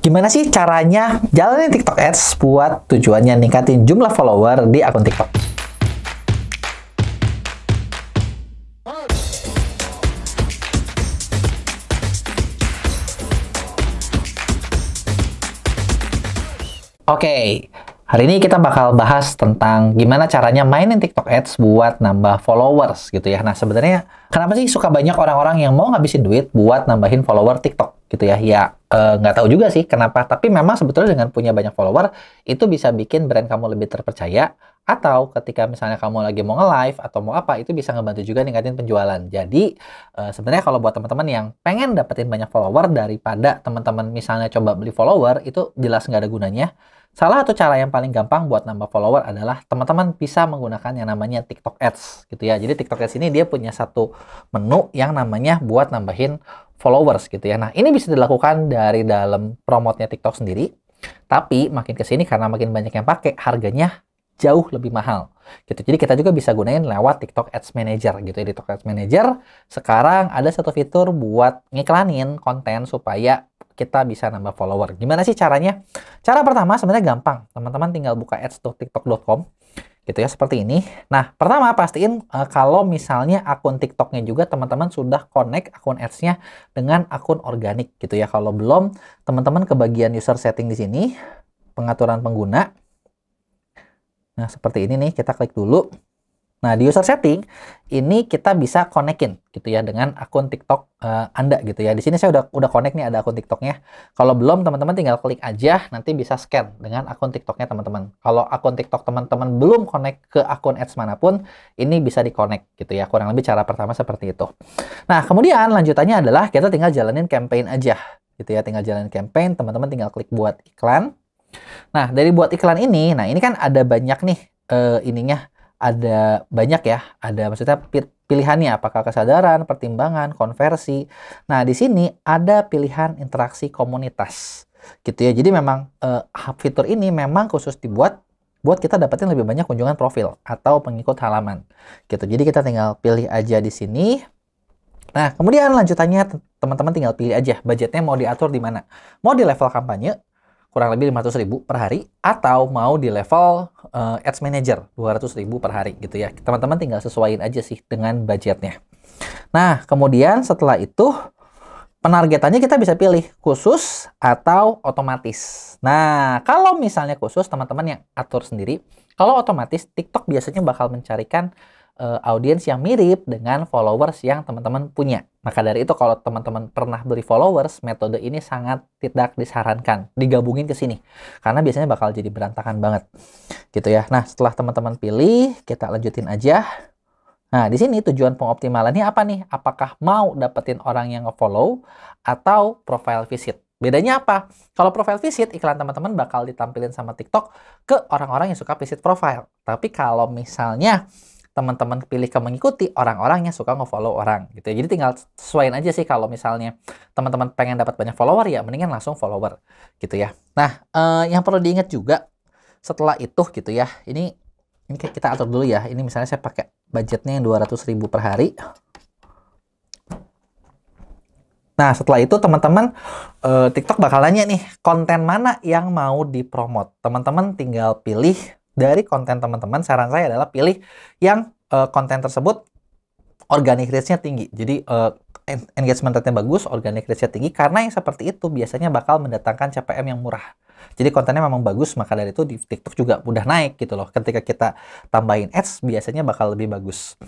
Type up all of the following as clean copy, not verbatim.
Gimana sih caranya jalanin TikTok Ads buat tujuannya ningkatin jumlah follower di akun TikTok? Oke, hari ini kita bakal bahas tentang gimana caranya mainin TikTok Ads buat nambah followers gitu ya. Nah, sebenarnya kenapa sih suka banyak orang-orang yang mau ngabisin duit buat nambahin follower TikTok gitu ya? Ya, nggak tahu juga sih kenapa. Tapi memang sebetulnya dengan punya banyak follower, itu bisa bikin brand kamu lebih terpercaya. Atau ketika misalnya kamu lagi mau nge-live atau mau apa, itu bisa ngebantu juga ningkatin penjualan. Jadi, sebenarnya kalau buat teman-teman yang pengen dapetin banyak follower daripada teman-teman misalnya coba beli follower, itu jelas nggak ada gunanya. Salah satu cara yang paling gampang buat nambah follower adalah teman-teman bisa menggunakan yang namanya TikTok Ads gitu ya. Jadi TikTok Ads ini dia punya satu menu yang namanya buat nambahin followers gitu ya. Nah, ini bisa dilakukan dari dalam promotnya TikTok sendiri. Tapi makin ke sini karena makin banyak yang pakai, harganya jauh lebih mahal gitu. Jadi kita juga bisa gunain lewat TikTok Ads Manager gitu ya. Di TikTok Ads Manager sekarang ada satu fitur buat ngiklanin konten supaya kita bisa nambah follower. Gimana sih caranya? Cara pertama sebenarnya gampang. Teman-teman tinggal buka ads.tiktok.com gitu ya, seperti ini. Nah, pertama pastiin kalau misalnya akun TikToknya juga teman-teman sudah connect akun ads-nya dengan akun organik gitu ya. Kalau belum, teman-teman ke bagian user setting di sini, pengaturan pengguna. Nah, seperti ini nih, kita klik dulu. Nah, di user setting, ini kita bisa connect-in gitu ya dengan akun TikTok Anda gitu ya. Di sini saya udah connect nih, ada akun TikToknya. Kalau belum, teman-teman tinggal klik aja, nanti bisa scan dengan akun TikToknya teman-teman. Kalau akun TikTok teman-teman belum connect ke akun ads manapun, ini bisa di-connect gitu ya. Kurang lebih cara pertama seperti itu. Nah, kemudian lanjutannya adalah kita tinggal jalanin campaign aja gitu ya. Tinggal jalanin campaign, teman-teman tinggal klik buat iklan. Nah, dari buat iklan ini, nah ini kan ada banyak nih ininya. Ada banyak ya, ada maksudnya pilihannya apakah kesadaran, pertimbangan, konversi. Nah, di sini ada pilihan interaksi komunitas gitu ya. Jadi memang fitur ini memang khusus dibuat buat kita dapetin lebih banyak kunjungan profil atau pengikut halaman gitu. Jadi kita tinggal pilih aja di sini. Nah, kemudian lanjutannya teman-teman tinggal pilih aja budgetnya mau diatur di mana. Mau di level kampanye kurang lebih 500.000 per hari, atau mau di level Ads Manager 200.000 per hari gitu ya. Teman-teman tinggal sesuaiin aja sih dengan budgetnya. Nah, kemudian setelah itu penargetannya kita bisa pilih khusus atau otomatis. Nah, kalau misalnya khusus, teman-teman yang atur sendiri. Kalau otomatis, TikTok biasanya bakal mencarikan audiens yang mirip dengan followers yang teman-teman punya. Maka dari itu kalau teman-teman pernah beli followers, metode ini sangat tidak disarankan digabungin ke sini. Karena biasanya bakal jadi berantakan banget. Gitu ya. Nah, setelah teman-teman pilih, kita lanjutin aja. Nah, di sini tujuan pengoptimalannya apa nih? Apakah mau dapetin orang yang nge-follow atau profile visit? Bedanya apa? Kalau profile visit, iklan teman-teman bakal ditampilin sama TikTok ke orang-orang yang suka visit profile. Tapi kalau misalnya teman-teman pilih ke mengikuti orang-orang yang suka nge-follow orang gitu ya. Jadi tinggal sesuaiin aja sih kalau misalnya teman-teman pengen dapat banyak follower ya mendingan langsung follower gitu ya. Nah, yang perlu diingat juga setelah itu gitu ya. Ini kita atur dulu ya. Ini misalnya saya pakai budgetnya yang 200.000 per hari. Nah, setelah itu teman-teman TikTok bakal nanya nih, konten mana yang mau dipromot. Teman-teman tinggal pilih dari konten teman-teman. Saran saya adalah pilih yang konten tersebut organic reach-nya tinggi. Jadi engagement rate-nya bagus, organic reach-nya tinggi. Karena yang seperti itu biasanya bakal mendatangkan CPM yang murah. Jadi kontennya memang bagus, maka dari itu di TikTok juga mudah naik gitu loh. Ketika kita tambahin ads, biasanya bakal lebih bagus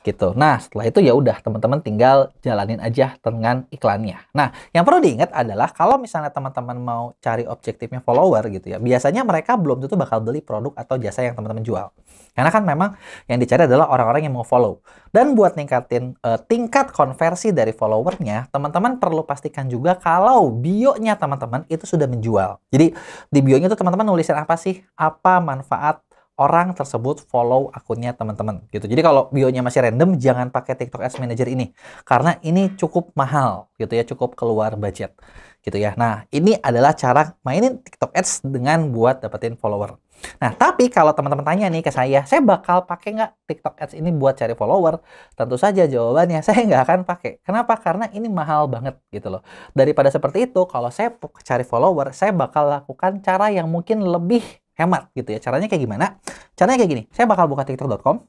gitu. Nah, setelah itu ya udah teman-teman tinggal jalanin aja dengan iklannya. Nah, yang perlu diingat adalah kalau misalnya teman-teman mau cari objektifnya follower gitu ya, biasanya mereka belum tentu bakal beli produk atau jasa yang teman-teman jual. Karena kan memang yang dicari adalah orang-orang yang mau follow. Dan buat ningkatin tingkat konversi dari followernya, teman-teman perlu pastikan juga kalau bio-nya teman-teman itu sudah menjual. Jadi di bio-nya tuh teman-teman nulisin apa sih? Apa manfaat orang tersebut follow akunnya teman-teman gitu. Jadi kalau bio-nya masih random, jangan pakai TikTok Ads Manager ini. Karena ini cukup mahal gitu ya, cukup keluar budget gitu ya. Nah, ini adalah cara mainin TikTok Ads dengan buat dapetin follower. Nah, tapi kalau teman-teman tanya nih ke saya bakal pakai nggak TikTok Ads ini buat cari follower? Tentu saja jawabannya saya nggak akan pakai. Kenapa? Karena ini mahal banget gitu loh. Daripada seperti itu, kalau saya cari follower, saya bakal lakukan cara yang mungkin lebih hemat gitu ya. Caranya kayak gimana? Caranya kayak gini, saya bakal buka tiktok.com,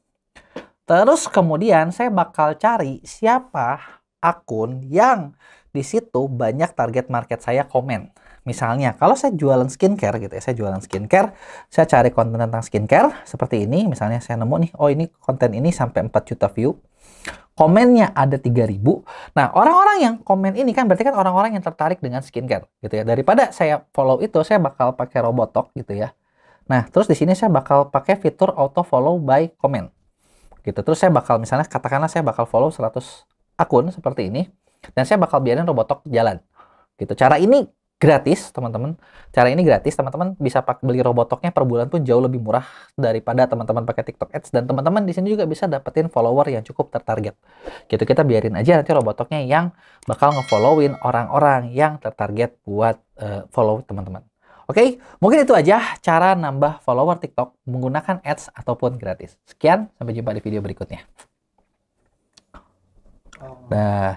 terus kemudian saya bakal cari siapa akun yang di situ banyak target market saya komen. Misalnya, kalau saya jualan skincare gitu ya, saya jualan skincare, saya cari konten tentang skincare seperti ini. Misalnya saya nemu nih, oh ini konten ini sampai 4 juta view. Komennya ada 3.000. Nah, orang-orang yang komen ini kan berarti kan orang-orang yang tertarik dengan skincare gitu ya. Daripada saya follow itu, saya bakal pakai Robotalk gitu ya. Nah, terus di sini saya bakal pakai fitur auto follow by comment. Gitu. Terus saya bakal misalnya katakanlah saya bakal follow 100 akun seperti ini dan saya bakal biarin Robotalk jalan. Gitu. Cara ini gratis, teman-teman. Cara ini gratis, teman-teman bisa beli Robotalknya per bulan pun jauh lebih murah daripada teman-teman pakai TikTok Ads, dan teman-teman di sini juga bisa dapetin follower yang cukup tertarget. Gitu, kita biarin aja nanti Robotalknya yang bakal ngefollowin orang-orang yang tertarget buat follow teman-teman. Oke, mungkin itu aja cara nambah follower TikTok menggunakan ads ataupun gratis. Sekian, sampai jumpa di video berikutnya. Dah.